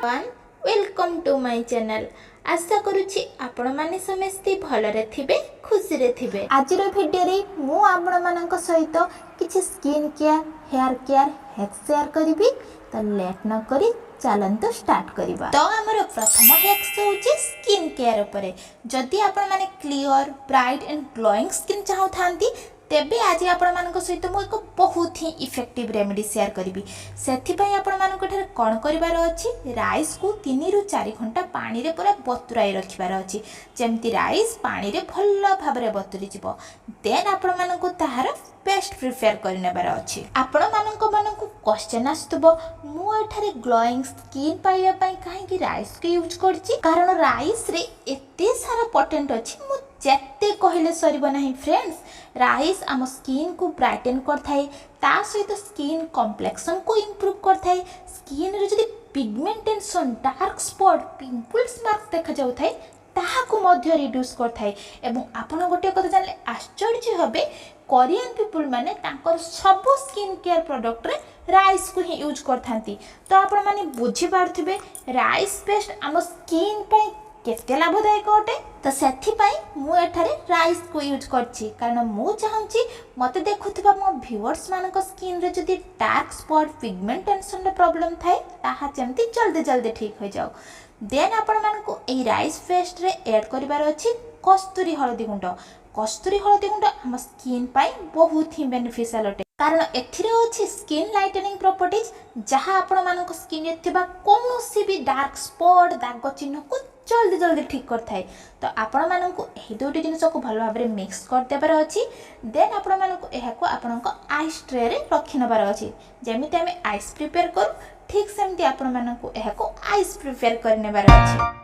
Welcome to my channel. आशा करुछि आपण माने समस्ते भलरे थिबे खुशी रे थिबे। आजिर वीडियो रे मु आपण मानक सहित किछि skin care hair care hacks share करिवि। तो लेट न करी चलंतु स्टार्ट करिबा। तो हमर प्रथम हैक्स होछि स्किन केयर उपरे। जदि आपण माने clear bright and glowing skin चाहौ थांती तेबे आज आपण मानक सहित मु एक बहुत ही इफेक्टिव रेमेडी शेयर करी। से आपण मानक कौन कर राइस को 3 ରୁ 4 घंटा पानी रे पूरा बतुराई रखिबार अछि। जेमती राइस पानी रे भल भाव रे बतुरी जिवो। देन आपण मानक ताहार पेस्ट प्रिपेयर कर नेबार अछि। आपण मानक क्वेश्चन आस्तबो मु एठारे ग्लोइंग स्किन पाइबा पई काहे कि राइस के यूज करछि, कारण राइस रे एते सारा पोटेंट अछि मु जेते कहले सरबो नाही। फ्रेंड्स, राइस आम स्किन को ब्राइटन करथाए, ता सहित स्किन कॉम्प्लेक्शन को इंप्रूव करथाए। स्किन रे जदि pigmentation dark spot pimples mark देखा जाउ थाए ताहा को मध्य रिड्यूस करथाए। एवं आपण गोटे कथा जानले आश्चर्य हबे, कोरियन पीपल माने तांकर सब स्किन केयर प्रोडक्ट रे राइस को ही यूज करथांती। तो आपण माने बुझी पारथिबे राइस पेस्ट आम स्किन पे केते लाभदायक अटे। तो सेथिपाई मु एठारे राइस को यूज करछि, कारण मु चाहूछि मते देखुथिबा मो व्यूअर्स मानक स्किन रे जदि डार्क स्पॉट पिगमेंटेशन रे प्रॉब्लम थाए ताहा जेमति जल्दी जल्दी ठीक हो जाओ। देन आपण मानक एई राइस पेस्ट रे ऐड करिवार अछि कस्तूरी हळदी गुंड। कस्तूरी हळदी गुंड हम स्किन पाई बहुत ही बेनिफिशियल अटे, कारण एथिरे अछि स्किन लाइटनिंग प्रॉपर्टीज, जहां आपण मानक स्किन रे थिबा कोनोसी भी डार्क स्पॉट दाग चिन्ह को जल्दी जल्दी ठीक करथाए। तो आपण मानक एही दुटी जिनिस को भल भाबरे मिक्स कर देबार अछि। देन आपण मानक एहा को आपनक आइस ट्रे रे रखि नबार अछि। जेमिति हमें आइस प्रिपेयर करू ठीक सेमति आपण मानक एहा को आइस प्रिपेयर कर नेबार अछि।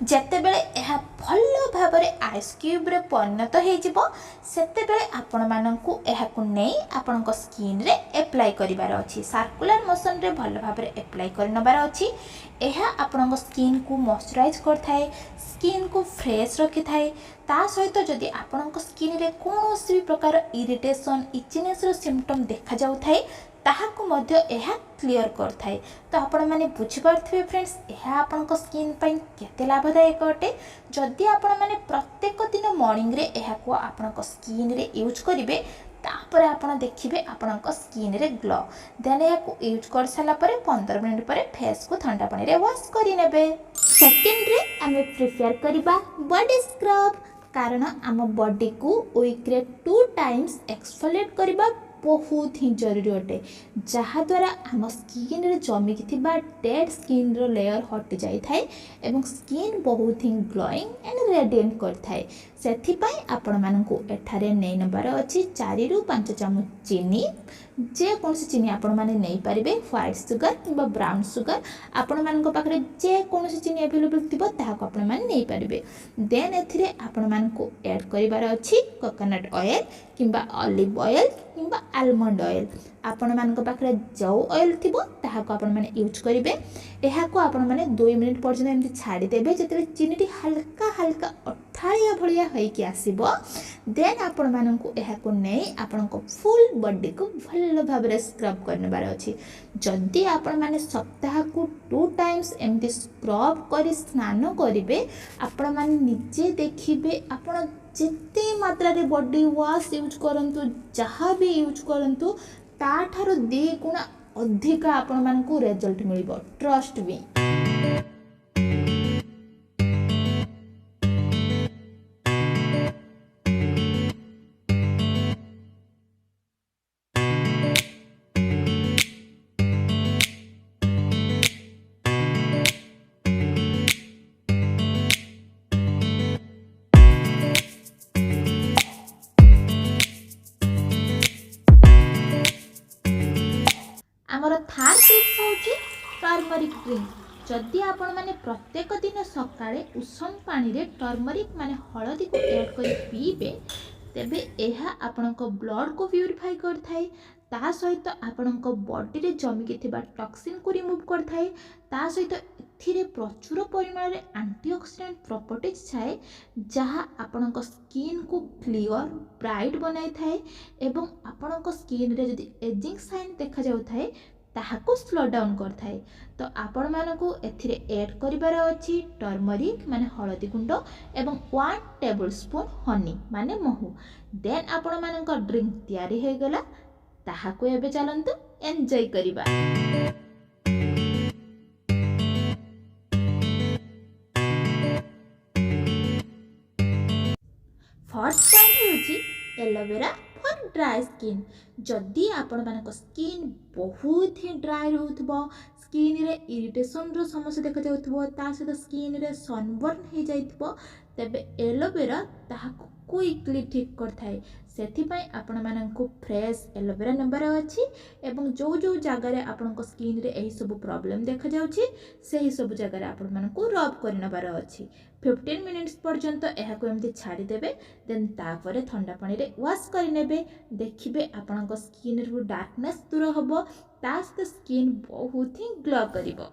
जेते बेले एहा भल भाबरे आइस क्यूब रे परिणत हो जिवो, सेते बेले आपण मानकु एहा को नै आपनक स्किन रे अप्लाई करिवार अछि। सर्कुलर मोशन रे भल भाबरे अप्लाई कर नबार अछि। एहा आपनक स्किन को मॉइस्चराइज करथाए, स्किन को फ्रेश रखि थाए। ता सहित जदि आपनक स्किन रे कोनोसी भी प्रकार इरिटेशन इचनेस रो सिम्पटम देखा जाउ थाए ताहाको मध्य एहा क्लियर करथाए। तो आपण माने बुझी पारथिबे फ्रेंड्स, एहा आपनक स्किन पई केते लाभदायक अटे। जदि आपण माने प्रत्येक दिन मॉर्निंग रे एहा को आपनक स्किन रे यूज करिवे, तापर आपण देखिबे आपनक स्किन रे ग्लो। देन एहा को यूज कर साला परे 15 मिनिट परे फेस को ठंडा पानी रे वॉश करि नेबे। सेकंड रे हमें प्रिपेयर करिबा बॉडी स्क्रब, कारण आम बॉडी को वीक रे 2 टाइम्स एक्सफोलिएट करिबा बहुत ही जरूरी अटे, जहाँ द्वारा आम स्किन रे जमिकी थिबा डेड स्किन रो लेयर हटि जाई थाए एवं स्किन बहुत ही ग्लोइंग एंड रेडिएंट करथाए। सेथिपाई आपण मानकु एठारे नै नबार अछि 4 ରୁ 5 चामच चीनी। जे कोनसी चीनी आपण माने नै परिबे, व्हाइट सुगर किबा ब्राउन सुगर आपण मानक पाखरे जे कोनसी चीनी अवेलेबल थिबो ताहाको आपण माने नै परिबे। देन एथिरे आपण मानकु ऐड करिवार अछि कोकोनट ऑयल किबा ऑलिव ऑयल किबा आलमंड ऑयल। आपण मानक पाखरे जो ऑयल थिबो ताहाको आपण माने यूज करिवे। एहा को आपण माने 2 मिनिट पर्यंत एमति छाडी देबे, जेते चीनीटी हल्का हल्का अठाळिया भलिया होई कि आसीबो। देन आपण मानकु एहा को नै आपनको फुल बॉडी को भल भाबरे स्क्रब करनबार अछि। जदि आपण माने सप्ताह को 2 टाइम्स एमति स्क्रब करी स्नान करिवे, आपण माने निजे देखिबे आपण जिते मात्रा रे बॉडी वॉश यूज करंतु, जहाँ भी यूज करंतु, ताठारो 2 गुण अधिक आपण मानकु रिजल्ट मिलिबो, ट्रस्ट मी। आमर थर्ड टिप्स होची टर्मरिक ड्रिंक। जदि आपण माने प्रत्येक दिन सकाळे उषम पानी रे टर्मरिक माने हळदी को ऐड करी पीबे, तेबे एहा आपनक ब्लड को प्यूरिफाई करथाए। ता सहित आपनक बॉडी रे जमिकी थिबा टॉक्सिन को रिमूव करथाए। ता सहित एथिरे प्रचुर परिमाण में एंटीऑक्सीडेंट प्रॉपर्टीज थाए जहाँ आपणक स्किन को क्लियर ब्राइट बनाई थाए एवं आपणक स्किन रे जदि एजिंग साइन देखा जाउ थाए ताहाको स्लो डाउन कर थाए। तो आपण मानकु एथिरे ऐड करिबार अछि टर्मरिक माने हळदी गुंड एवं 1 टेबल स्पून हनी माने महू। देन आपण मानक ड्रिंक तयारी हो गला ताहाको एबे चलंतु एन्जॉय करिबा। फर्स्ट पॉइंट होची एलोवेरा फॉर ड्राई स्किन। जदि आपण मानक स्किन बहुत ही ड्राई रहउथबो स्किन रे इरिटेशन रो समस्या देखा जाउथबो ता सहित स्किन रे सनबर्न हो जाइथबो तबे एलोवेरा ताहाको क्विकली ठीक करथाय। सेथिपाई आपण मानक फ्रेश एलोवेरा नंबर अछि एवं जो जो जगह रे आपनको स्किन रे एही सब प्रॉब्लम देखा जाउछि सेही सब जगह रे आपण मानक रब करनबार अछि। 15 मिनिट्स पर्यंत एहाको एमती छाड़ी देबे देन तापरे ठंडा पानी रे वॉश करि नेबे देखिबे आपनको स्किन रो डार्कनेस दूर होबो तास्त स्किन बहुत ही ग्लो करिवो।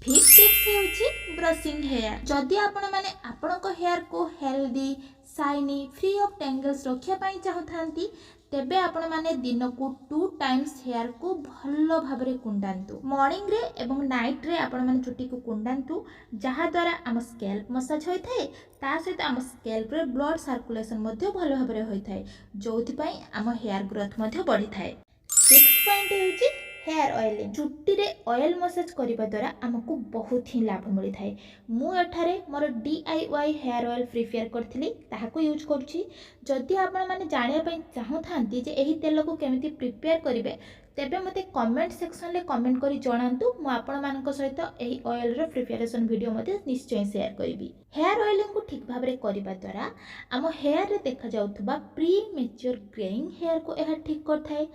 फिफ्थ टिप्स हेउछि ब्रशिंग हेयर। जदि आपण माने आपनको हेयर को healthy shiny free of tangles रखिया पई चाहथांती तेबे आपण माने दिन को 2 टाइम्स हेयर को भल्लो भाबरे कुंडांतु। मॉर्निंग रे एवं नाइट रे आपण माने चुटी को कुंडांतु जहा द्वारा हम स्कैल्प मसाज होय थाए ता सहित हम स्कैल्प रे ब्लड सर्कुलेशन मध्ये भलो भाबरे होय थाए जोथि पई हम हेयर ग्रोथ मध्ये बढ़ी थाए। 6 पॉइंट हेउछि हेयर ऑयलिंग। चुट्टी रे ऑयल मसाज करिबा द्वारा हमको बहुत ही लाभ मिली थाए। मु एठारे मोर DIY हेयर ऑयल प्रिपेयर करथिली ताहाको यूज करछि। जदि आपण माने जानिया पई चाहथांती जे एही तेल को केमिति प्रिपेयर करिवे तेबे मते कमेंट सेक्शन ले कमेंट करी जणांतु मु आपण मानक सहित एही ऑयल रो प्रिपरेशन वीडियो मते निश्चय शेयर करबी। हेयर ऑयलिंग को ठीक भाबरे करिबा द्वारा आम हेयर रे देखा जाउथबा प्री मैच्योर ग्रेइंग हेयर को एहा ठीक करथाय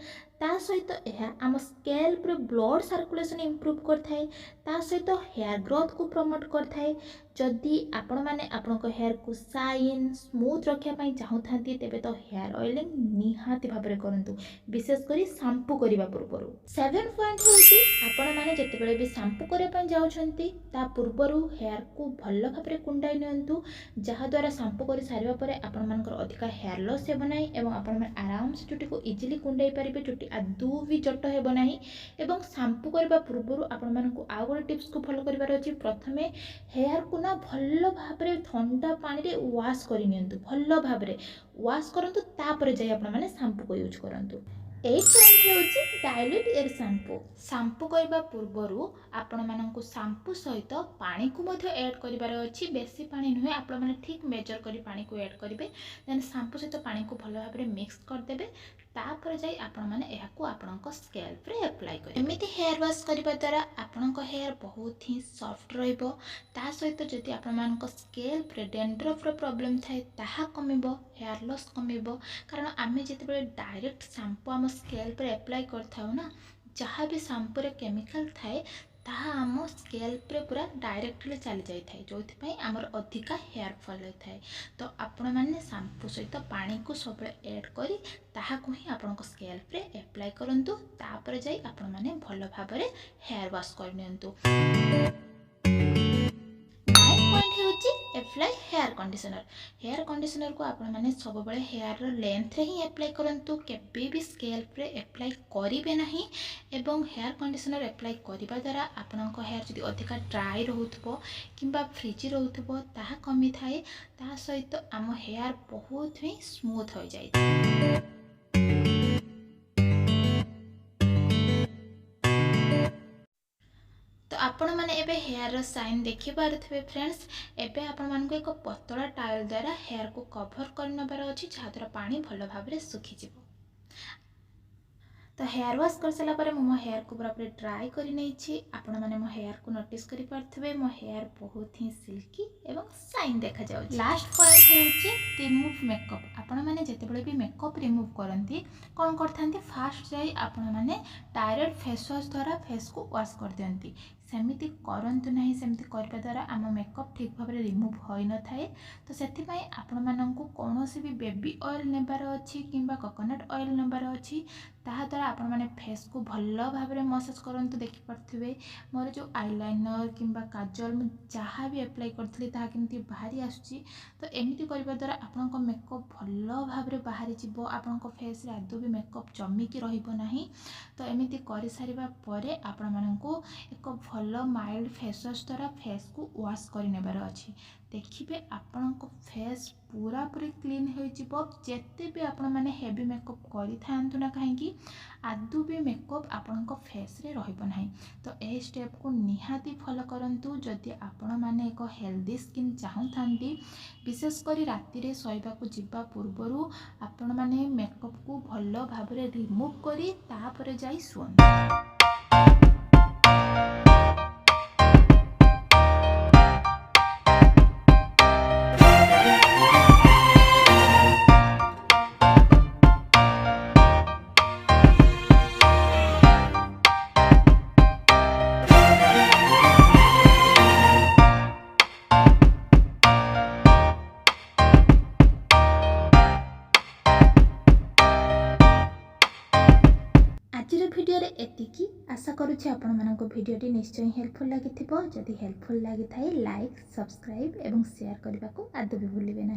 ता सहित एहा आम स्कैल्प रे ब्लड सर्कुलेशन इंप्रूव करथाय ता सहित हेयर ग्रोथ को प्रमोट करथाय। जदि आपण माने आपनको हेयर को शाइन स्मूथ रखिया पई चाहथांती तेबे तो हेयर ऑयलिंग निहाती भाबरे करंतु विशेष करी शैम्पू करिबा पूर्वरु। 7 पॉइंट होची आपण माने जतेबेले भी शैम्पू करे पई जाउछंती ता पूर्वरु हेयर को भल्लो भाबरे कुंडाई नियंतु जहा द्वारा शैम्पू करि सारिबा परे आपण मानकर अधिका हेयर लॉस हेबो नाही एवं आपण माने आराम से चुटी को इजीली कुंडाई परिबे चुटी आदू भी जट हेबो नाही। एवं शैम्पू करबा पूर्वरु आपण मानकु आ गोटे टिप्स को फॉलो करिबार अछि प्रथमे हेयर को ना भल्लो भाबरे ठंडा पानी रे वॉश करि नियंतु भल्लो भाबरे वॉश करंतु तापरे जाय आपण माने शैम्पू को यूज करंतु। 8 पॉइंट हेउछि डाइल्यूट एयर शैम्पू। शैम्पू करबा पूर्वरु आपण मानकु शैम्पू सहित पानी को मध्ये ऐड करिबार अछि बेसी पानी नुहे आपण माने ठीक मेजर करी पानी को ऐड करिवे देन शैम्पू सहित पानी को भलो भाबरे मिक्स कर देबे तापर जाई आपण माने एहा को आपणक स्कैल्प रे अप्लाई करिवे। एमिति हेयर वॉश करिबा द्वारा आपणक हेयर बहुत ही सॉफ्ट रहइबो ता सहित जदि आपण मानक स्कैल्प रे डेंड्रफ रो प्रॉब्लम थाए ताहा कमिबो हेयर लॉस कमिबो कारण आमे जतेबेले डायरेक्ट शैम्पू हम स्कैल्प रे अप्लाई करथाउ ना जहाँ भी शैम्पू रे केमिकल थाए ताहा आम स्कैल्प रे पूरा डायरेक्टली चली जाई थाए जोथि पई हमर अधिका हेयर फॉल होई थाए। तो आपण माने शैम्पू सहित पानी को सब ऐड करी ताहा को ही आपनक स्कैल्प रे अप्लाई करंतु तापर जाई आपण माने भलो भाबरे हेयर वॉश कर नियंतु। 9 पॉइंट हेउछि apply hair conditioner. Hair conditioner को आपण माने सब बळे हेयर रो लेंथ रे ही अप्लाई करंतु केबे भी स्कैल्प रे अप्लाई करिवे नाही एवं हेयर कंडीशनर अप्लाई करिबा द्वारा आपनक हेयर जदि अधिका ड्राई रहउथबो किंबा फ्रिजी रहउथबो ताहा कमी थाए ता सहित आम हेयर बहुत ही स्मूथ हो जाय। तो आपण माने एबे हेयर रो साइन देखि पारथबे फ्रेंड्स एबे आपण मान को एक पतला टावल द्वारा हेयर को कवर कर नबार अछि जहा द्वारा पानी भलो भाबरे सुखी जिवो। तो हेयर वॉश कर सला परे मो हेयर को पूरा ड्राई करि नै छी आपण माने मो हेयर को नोटिस करि पारथबे मो हेयर बहुत ही सिल्की एवं शाइन देखा जाउ। लास्ट पॉइंट हेउछि रिमूव मेकअप। आपण माने जतेबेले भी मेकअप रिमूव करंती कोन करथांती फास्ट जाई आपण माने डायरेक्ट फेस वॉश द्वारा फेस को वॉश कर दियंती सेमिति करंतु नहीं। सेमिति करबा द्वारा आम मेकअप ठीक भाव में रिमूव होई न थाए। तो सेथिपाई आपण माननकु कोनोसी भी बेबी ऑयल नेबार अछि किंबा कोकोनट ऑयल नेबार अछि ताहा द्वारा आपण माने फेस को भल्ल भाव में मसाज करंतु। देखि पड़थिबे मोर जो आईलाइनर किंबा काजल मु जहाँ भी अप्लाई करथली ताहा केमती बाहरी आसुची। तो एमिति करबा द्वारा आपनको मेकअप भल्ल भाव में बाहरी जिवो। आपनको फेस रे आदौ भी मेकअप जमिकी रहिबो नाही। तो एमिति करि सारिबा परे आपण माननकु एक भल्ल माइल्ड फेस वाश द्वारा फेस को वॉश करि नेबार अछि। देखिबे आपनको फेस पूरा पूरी क्लीन हो जिवो। जेते भी आपण माने हेवी मेकअप करि थांतु ना काहेकि आदौ भी मेकअप आपनको फेस रे रहिबो नाही। तो ए स्टेप को निहाती फॉलो करंतु जदि आपण माने एक हेल्दी स्किन चाहूथांती। विशेष करी राति रे सोइबा को जिबा पूर्वरु आपण माने मेकअप को भल्ल भाव में रिमूव करी तापरे जाई सुन। आजिर भिडियो रे एतिकी। आशा करुछि आपण मानको भिडियोटी निश्चय हेल्पफुल लागिथिबो। जदि हेल्पफुल लागि थाए लाइक सब्सक्राइब एवं शेयर करने को आदौ भी भूलिबे ना।